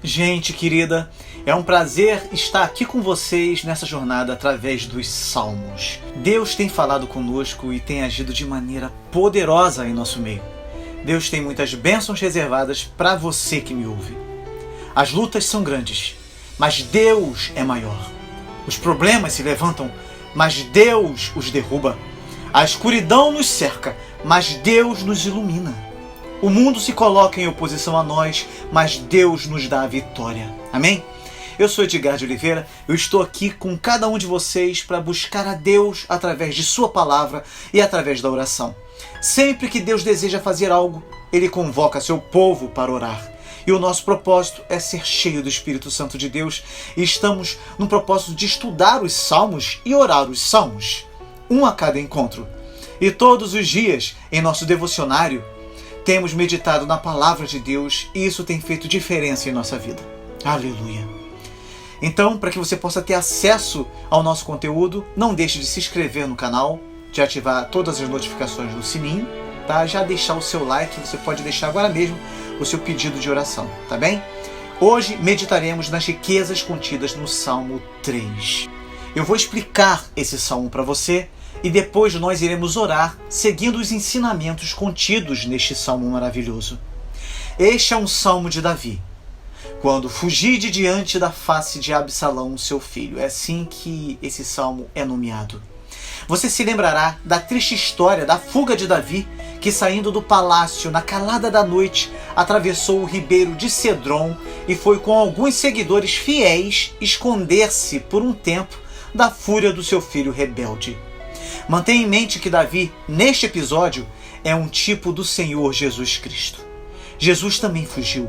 Gente querida, é um prazer estar aqui com vocês nessa jornada através dos Salmos. Deus tem falado conosco e tem agido de maneira poderosa em nosso meio. Deus tem muitas bênçãos reservadas para você que me ouve. As lutas são grandes, mas Deus é maior. Os problemas se levantam, mas Deus os derruba. A escuridão nos cerca, mas Deus nos ilumina. O mundo se coloca em oposição a nós, mas Deus nos dá a vitória. Amém? Eu sou Edgar de Oliveira, eu estou aqui com cada um de vocês para buscar a Deus através de sua palavra e através da oração. Sempre que Deus deseja fazer algo, Ele convoca seu povo para orar. E o nosso propósito é ser cheio do Espírito Santo de Deus. E estamos no propósito de estudar os Salmos e orar os Salmos, um a cada encontro. E todos os dias, em nosso devocionário, temos meditado na palavra de Deus e isso tem feito diferença em nossa vida. Aleluia! Então, para que você possa ter acesso ao nosso conteúdo, não deixe de se inscrever no canal, de ativar todas as notificações no sininho, tá? Já deixar o seu like, você pode deixar agora mesmo o seu pedido de oração, tá bem? Hoje meditaremos nas riquezas contidas no Salmo 3. Eu vou explicar esse salmo para você e depois nós iremos orar seguindo os ensinamentos contidos neste salmo maravilhoso. Este é um salmo de Davi. Quando fugi de diante da face de Absalão, seu filho. É assim que esse salmo é nomeado. Você se lembrará da triste história da fuga de Davi, que saindo do palácio na calada da noite, atravessou o ribeiro de Cedron e foi com alguns seguidores fiéis esconder-se por um tempo da fúria do seu filho rebelde. Mantenha em mente que Davi, neste episódio, é um tipo do Senhor Jesus Cristo. Jesus também fugiu.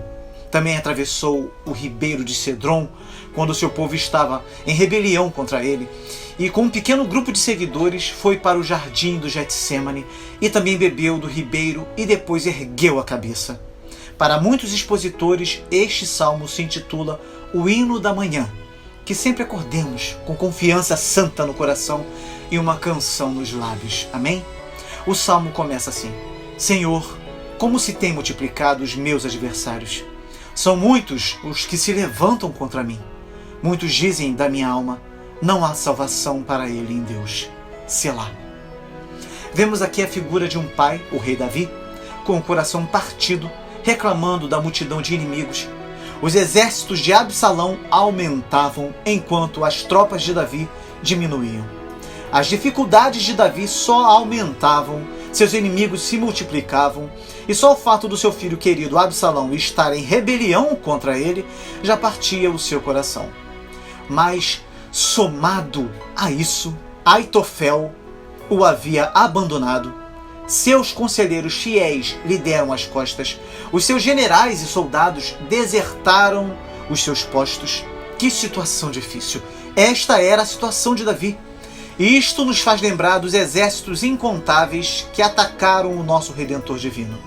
Também atravessou o ribeiro de Cedron, quando o seu povo estava em rebelião contra ele, e com um pequeno grupo de seguidores foi para o jardim do Getsêmani e também bebeu do ribeiro e depois ergueu a cabeça. Para muitos expositores, este salmo se intitula O Hino da Manhã, que sempre acordemos com confiança santa no coração e uma canção nos lábios. Amém? O salmo começa assim: Senhor, como se têm multiplicado os meus adversários. São muitos os que se levantam contra mim. Muitos dizem da minha alma, não há salvação para ele em Deus. Selá. Vemos aqui a figura de um pai, o rei Davi, com o coração partido, reclamando da multidão de inimigos. Os exércitos de Absalão aumentavam, enquanto as tropas de Davi diminuíam. As dificuldades de Davi só aumentavam, seus inimigos se multiplicavam, e só o fato do seu filho querido Absalão estar em rebelião contra ele já partia o seu coração. Mas, somado a isso, Aitofel o havia abandonado, seus conselheiros fiéis lhe deram as costas, os seus generais e soldados desertaram os seus postos. Que situação difícil! Esta era a situação de Davi. E isto nos faz lembrar dos exércitos incontáveis que atacaram o nosso Redentor divino.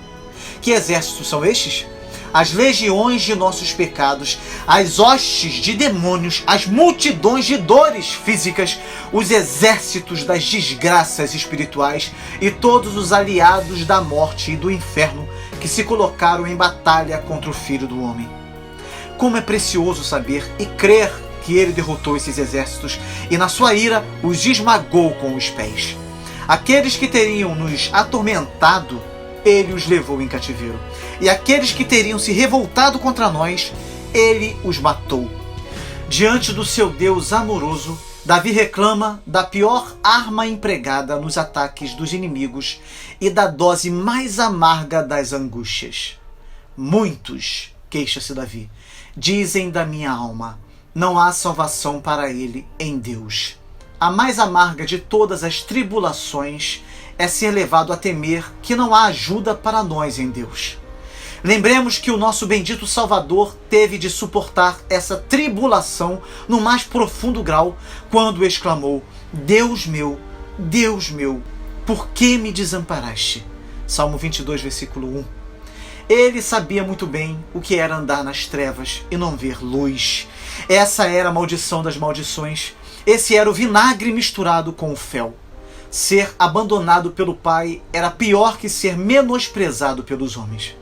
Que exércitos são estes? As legiões de nossos pecados, as hostes de demônios, as multidões de dores físicas, os exércitos das desgraças espirituais e todos os aliados da morte e do inferno que se colocaram em batalha contra o Filho do Homem. Como é precioso saber e crer que ele derrotou esses exércitos e na sua ira os esmagou com os pés. Aqueles que teriam nos atormentado, ele os levou em cativeiro. E aqueles que teriam se revoltado contra nós, ele os matou. Diante do seu Deus amoroso, Davi reclama da pior arma empregada nos ataques dos inimigos e da dose mais amarga das angústias. Muitos, queixa-se Davi, dizem da minha alma, não há salvação para ele em Deus. A mais amarga de todas as tribulações é ser levado a temer que não há ajuda para nós em Deus. Lembremos que o nosso bendito Salvador teve de suportar essa tribulação no mais profundo grau quando exclamou: Deus meu, por que me desamparaste? Salmo 22, versículo 1. Ele sabia muito bem o que era andar nas trevas e não ver luz. Essa era a maldição das maldições. Esse era o vinagre misturado com o fel. Ser abandonado pelo Pai era pior que ser menosprezado pelos homens.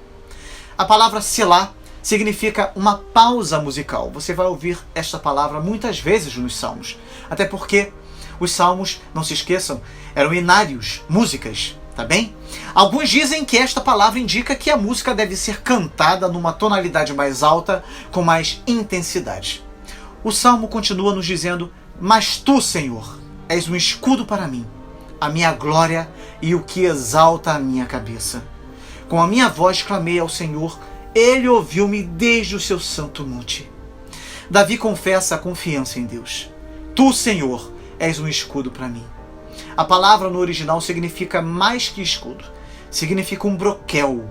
A palavra selá significa uma pausa musical. Você vai ouvir esta palavra muitas vezes nos Salmos. Até porque os Salmos, não se esqueçam, eram inários, músicas, tá bem? Alguns dizem que esta palavra indica que a música deve ser cantada numa tonalidade mais alta, com mais intensidade. O Salmo continua nos dizendo: mas tu, Senhor, és um escudo para mim, a minha glória e o que exalta a minha cabeça. Com a minha voz clamei ao Senhor, Ele ouviu-me desde o seu santo monte. Davi confessa a confiança em Deus. Tu, Senhor, és um escudo para mim. A palavra no original significa mais que escudo. Significa um broquel,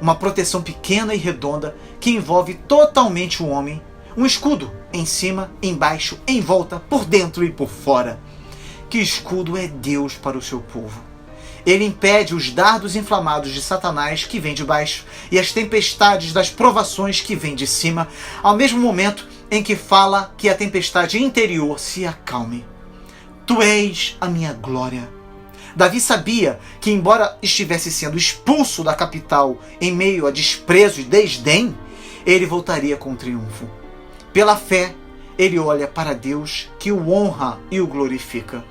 uma proteção pequena e redonda que envolve totalmente o homem. Um escudo em cima, embaixo, em volta, por dentro e por fora. Que escudo é Deus para o seu povo. Ele impede os dardos inflamados de Satanás que vêm de baixo e as tempestades das provações que vêm de cima, ao mesmo momento em que fala que a tempestade interior se acalme. Tu és a minha glória. Davi sabia que, embora estivesse sendo expulso da capital em meio a desprezo e desdém, ele voltaria com triunfo. Pela fé, ele olha para Deus, que o honra e o glorifica.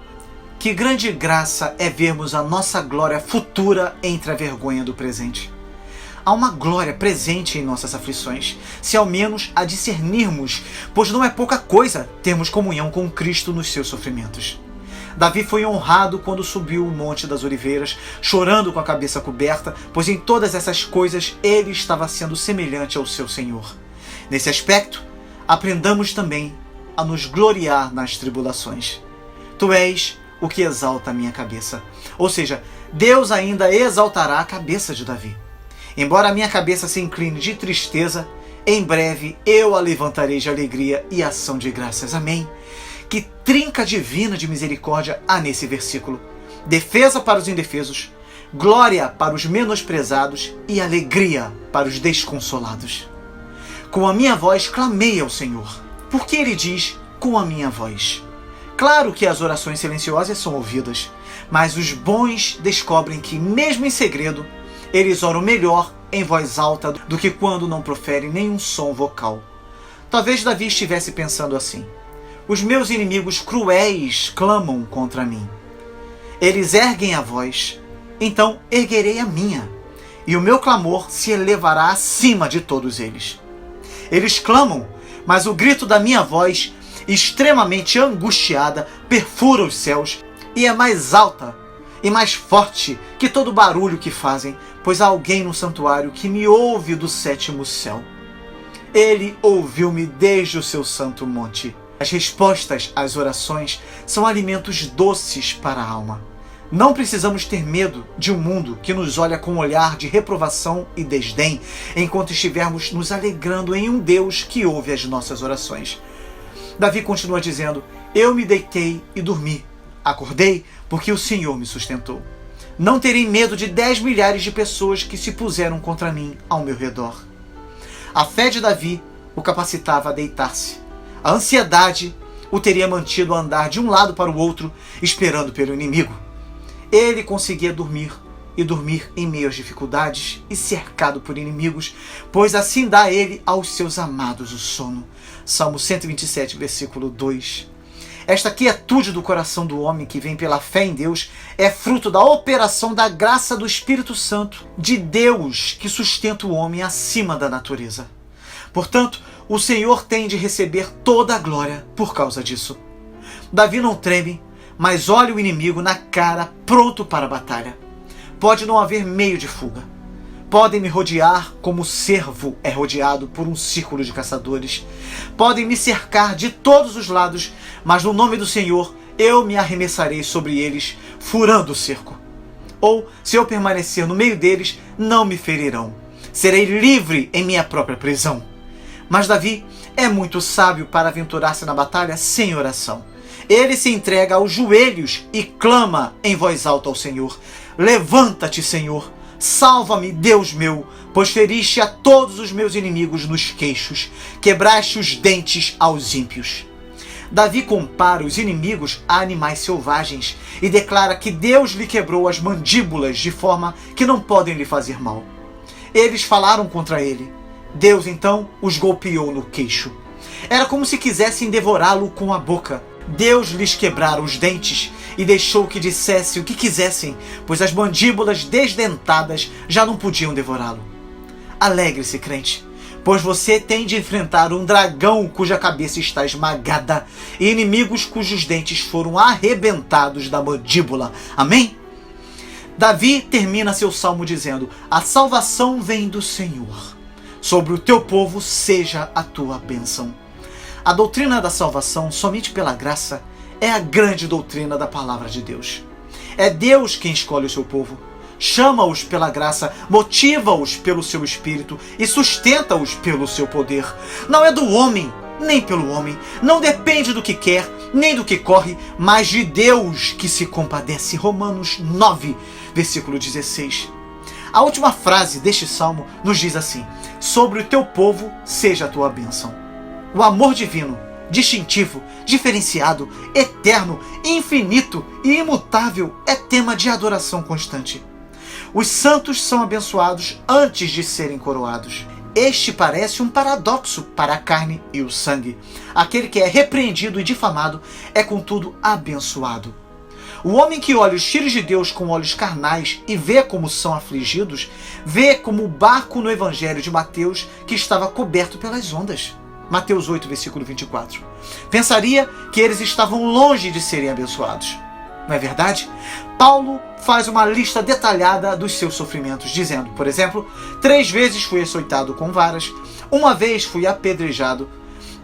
Que grande graça é vermos a nossa glória futura entre a vergonha do presente. Há uma glória presente em nossas aflições, se ao menos a discernirmos, pois não é pouca coisa termos comunhão com Cristo nos seus sofrimentos. Davi foi honrado quando subiu o Monte das Oliveiras, chorando com a cabeça coberta, pois em todas essas coisas ele estava sendo semelhante ao seu Senhor. Nesse aspecto, aprendamos também a nos gloriar nas tribulações. Tu és o que exalta a minha cabeça. Ou seja, Deus ainda exaltará a cabeça de Davi. Embora a minha cabeça se incline de tristeza, em breve eu a levantarei de alegria e ação de graças. Amém. Que trinca divina de misericórdia há nesse versículo. Defesa para os indefesos, glória para os menosprezados e alegria para os desconsolados. Com a minha voz clamei ao Senhor. Por que ele diz com a minha voz? Claro que as orações silenciosas são ouvidas, mas os bons descobrem que, mesmo em segredo, eles oram melhor em voz alta do que quando não proferem nenhum som vocal. Talvez Davi estivesse pensando assim: os meus inimigos cruéis clamam contra mim. Eles erguem a voz, então erguerei a minha, e o meu clamor se elevará acima de todos eles. Eles clamam, mas o grito da minha voz, extremamente angustiada, perfura os céus e é mais alta e mais forte que todo o barulho que fazem, pois há alguém no santuário que me ouve do sétimo céu. Ele ouviu-me desde o seu santo monte. As respostas às orações são alimentos doces para a alma. Não precisamos ter medo de um mundo que nos olha com um olhar de reprovação e desdém, enquanto estivermos nos alegrando em um Deus que ouve as nossas orações. Davi continua dizendo: eu me deitei e dormi. Acordei porque o Senhor me sustentou. Não terei medo de 10 milhares de pessoas que se puseram contra mim ao meu redor. A fé de Davi o capacitava a deitar-se. A ansiedade o teria mantido a andar de um lado para o outro, esperando pelo inimigo. Ele conseguia dormir, e dormir em meio às dificuldades e cercado por inimigos, pois assim dá ele aos seus amados o sono. Salmo 127, versículo 2. Esta quietude do coração do homem que vem pela fé em Deus é fruto da operação da graça do Espírito Santo, de Deus que sustenta o homem acima da natureza. Portanto, o Senhor tem de receber toda a glória por causa disso. Davi não treme, mas olha o inimigo na cara, pronto para a batalha. Pode não haver meio de fuga. Podem me rodear como o cervo é rodeado por um círculo de caçadores. Podem me cercar de todos os lados, mas no nome do Senhor eu me arremessarei sobre eles, furando o cerco. Ou, se eu permanecer no meio deles, não me ferirão. Serei livre em minha própria prisão. Mas Davi é muito sábio para aventurar-se na batalha sem oração. Ele se entrega aos joelhos e clama em voz alta ao Senhor: levanta-te, Senhor, salva-me, Deus meu, pois feriste a todos os meus inimigos nos queixos, quebraste os dentes aos ímpios. Davi compara os inimigos a animais selvagens e declara que Deus lhe quebrou as mandíbulas de forma que não podem lhe fazer mal. Eles falaram contra ele, Deus então os golpeou no queixo. Era como se quisessem devorá-lo com a boca. Deus lhes quebrara os dentes e deixou que dissesse o que quisessem, pois as mandíbulas desdentadas já não podiam devorá-lo. Alegre-se, crente, pois você tem de enfrentar um dragão cuja cabeça está esmagada e inimigos cujos dentes foram arrebentados da mandíbula. Amém? Davi termina seu salmo dizendo: a salvação vem do Senhor. Sobre o teu povo seja a tua bênção. A doutrina da salvação somente pela graça é a grande doutrina da palavra de Deus. É Deus quem escolhe o seu povo, chama-os pela graça, motiva-os pelo seu espírito e sustenta-os pelo seu poder. Não é do homem, nem pelo homem, não depende do que quer, nem do que corre, mas de Deus que se compadece. Romanos 9, versículo 16. A última frase deste salmo nos diz assim: sobre o teu povo seja a tua bênção. O amor divino, distintivo, diferenciado, eterno, infinito e imutável é tema de adoração constante. Os santos são abençoados antes de serem coroados. Este parece um paradoxo para a carne e o sangue. Aquele que é repreendido e difamado é, contudo, abençoado. O homem que olha os filhos de Deus com olhos carnais e vê como são afligidos, vê como o barco no Evangelho de Mateus que estava coberto pelas ondas. Mateus 8, versículo 24. Pensaria que eles estavam longe de serem abençoados. Não é verdade? Paulo faz uma lista detalhada dos seus sofrimentos, dizendo, por exemplo: 3 vezes fui açoitado com varas, 1 vez fui apedrejado,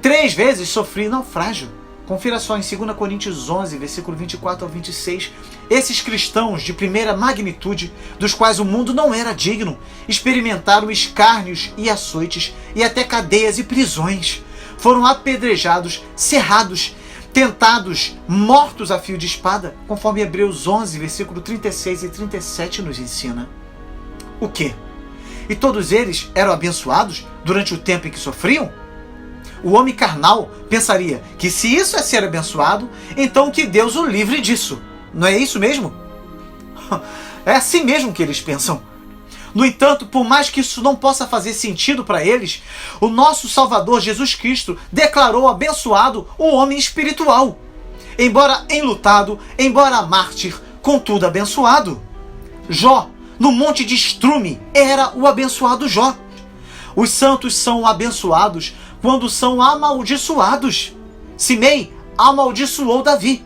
3 vezes sofri naufrágio. Confira só em 2 Coríntios 11, versículo 24 ao 26. Esses cristãos de primeira magnitude, dos quais o mundo não era digno, experimentaram escárnios e açoites e até cadeias e prisões. Foram apedrejados, cerrados, tentados, mortos a fio de espada, conforme Hebreus 11, versículo 36 e 37 nos ensina. O quê? E todos eles eram abençoados durante o tempo em que sofriam? O homem carnal pensaria que se isso é ser abençoado, então que Deus o livre disso. Não é isso mesmo? É assim mesmo que eles pensam. No entanto, por mais que isso não possa fazer sentido para eles, o nosso Salvador Jesus Cristo declarou abençoado o homem espiritual. Embora enlutado, embora mártir, contudo abençoado. Jó, no monte de estrume, era o abençoado Jó. Os santos são abençoados quando são amaldiçoados. Simei amaldiçoou Davi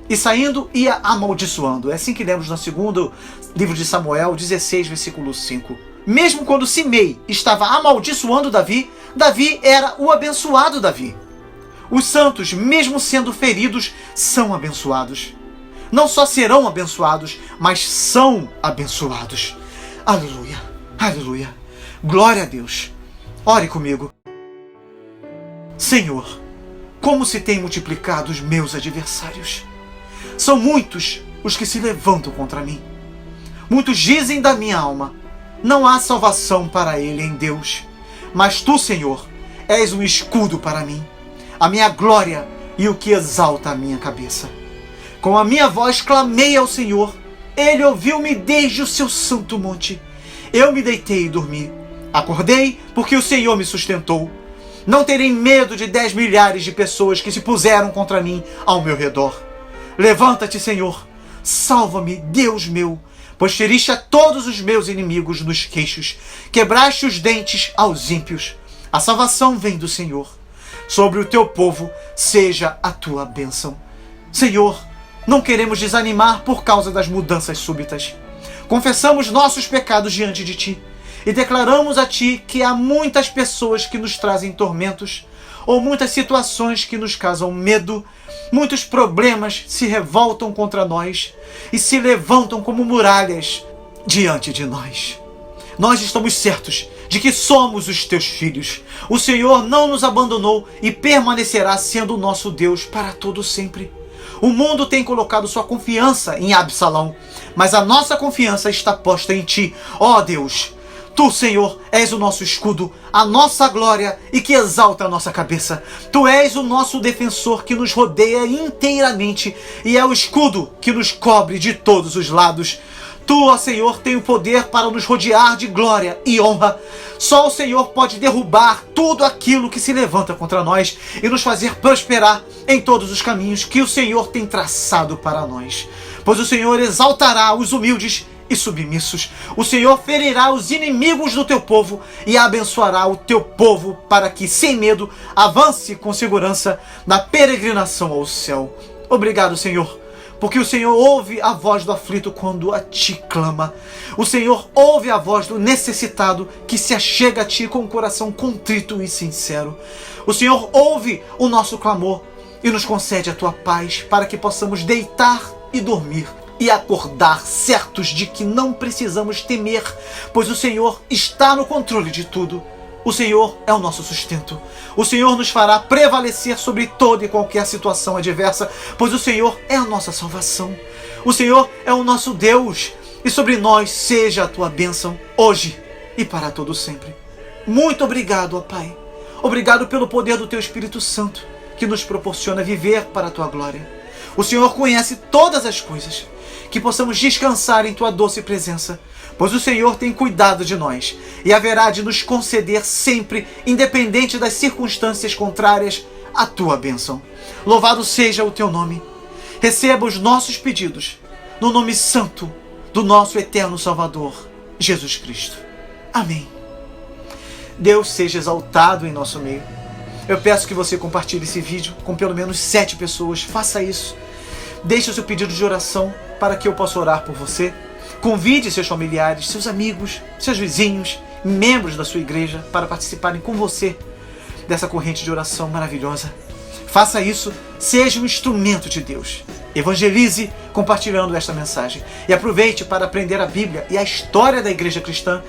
e saindo ia amaldiçoando. É assim que lemos no 2º livro de Samuel 16, versículo 5. Mesmo quando Simei estava amaldiçoando Davi, Davi era o abençoado Davi. Os santos, mesmo sendo feridos, são abençoados. Não só serão abençoados, mas são abençoados. Aleluia, aleluia. Glória a Deus. Ore comigo. Senhor, como se tem multiplicado os meus adversários. São muitos os que se levantam contra mim. Muitos dizem da minha alma: não há salvação para ele em Deus. Mas tu, Senhor, és um escudo para mim, a minha glória e o que exalta a minha cabeça. Com a minha voz clamei ao Senhor, ele ouviu-me desde o seu santo monte. Eu me deitei e dormi. Acordei porque o Senhor me sustentou. Não terei medo de 10 milhares de pessoas que se puseram contra mim ao meu redor. Levanta-te, Senhor, salva-me, Deus meu, pois feriste a todos os meus inimigos nos queixos, quebraste os dentes aos ímpios. A salvação vem do Senhor. Sobre o teu povo seja a tua bênção. Senhor, não queremos desanimar por causa das mudanças súbitas. Confessamos nossos pecados diante de ti e declaramos a ti que há muitas pessoas que nos trazem tormentos, ou muitas situações que nos causam medo, muitos problemas se revoltam contra nós e se levantam como muralhas diante de nós. Nós estamos certos de que somos os teus filhos. O Senhor não nos abandonou e permanecerá sendo o nosso Deus para todo sempre. O mundo tem colocado sua confiança em Absalão, mas a nossa confiança está posta em ti, ó Deus. Tu, Senhor, és o nosso escudo, a nossa glória e que exalta a nossa cabeça. Tu és o nosso defensor que nos rodeia inteiramente e é o escudo que nos cobre de todos os lados. Tu, ó Senhor, tem o poder para nos rodear de glória e honra. Só o Senhor pode derrubar tudo aquilo que se levanta contra nós e nos fazer prosperar em todos os caminhos que o Senhor tem traçado para nós. Pois o Senhor exaltará os humildes e submissos. O Senhor ferirá os inimigos do teu povo e abençoará o teu povo para que, sem medo, avance com segurança na peregrinação ao céu. Obrigado, Senhor, porque o Senhor ouve a voz do aflito quando a ti clama. O Senhor ouve a voz do necessitado que se achega a ti com o coração contrito e sincero. O Senhor ouve o nosso clamor e nos concede a tua paz para que possamos deitar e dormir e acordar certos de que não precisamos temer, pois o Senhor está no controle de tudo. O Senhor é o nosso sustento. O Senhor nos fará prevalecer sobre toda e qualquer situação adversa, pois o Senhor é a nossa salvação. O Senhor é o nosso Deus, e sobre nós seja a tua bênção, hoje e para todo sempre. Muito obrigado, ó Pai. Obrigado pelo poder do teu Espírito Santo, que nos proporciona viver para a tua glória. O Senhor conhece todas as coisas, que possamos descansar em tua doce presença, pois o Senhor tem cuidado de nós e haverá de nos conceder sempre, independente das circunstâncias contrárias, a tua bênção. Louvado seja o teu nome. Receba os nossos pedidos no nome santo do nosso eterno Salvador, Jesus Cristo. Amém. Deus seja exaltado em nosso meio. Eu peço que você compartilhe esse vídeo com pelo menos 7 pessoas. Faça isso. Deixe o seu pedido de oração para que eu possa orar por você. Convide seus familiares, seus amigos, seus vizinhos, membros da sua igreja para participarem com você dessa corrente de oração maravilhosa. Faça isso, seja um instrumento de Deus. Evangelize compartilhando esta mensagem. E aproveite para aprender a Bíblia e a história da igreja cristã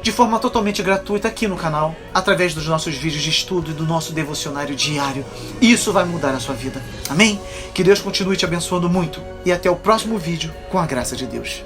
de forma totalmente gratuita aqui no canal, através dos nossos vídeos de estudo e do nosso devocionário diário. Isso vai mudar a sua vida. Amém? Que Deus continue te abençoando muito e até o próximo vídeo com a graça de Deus.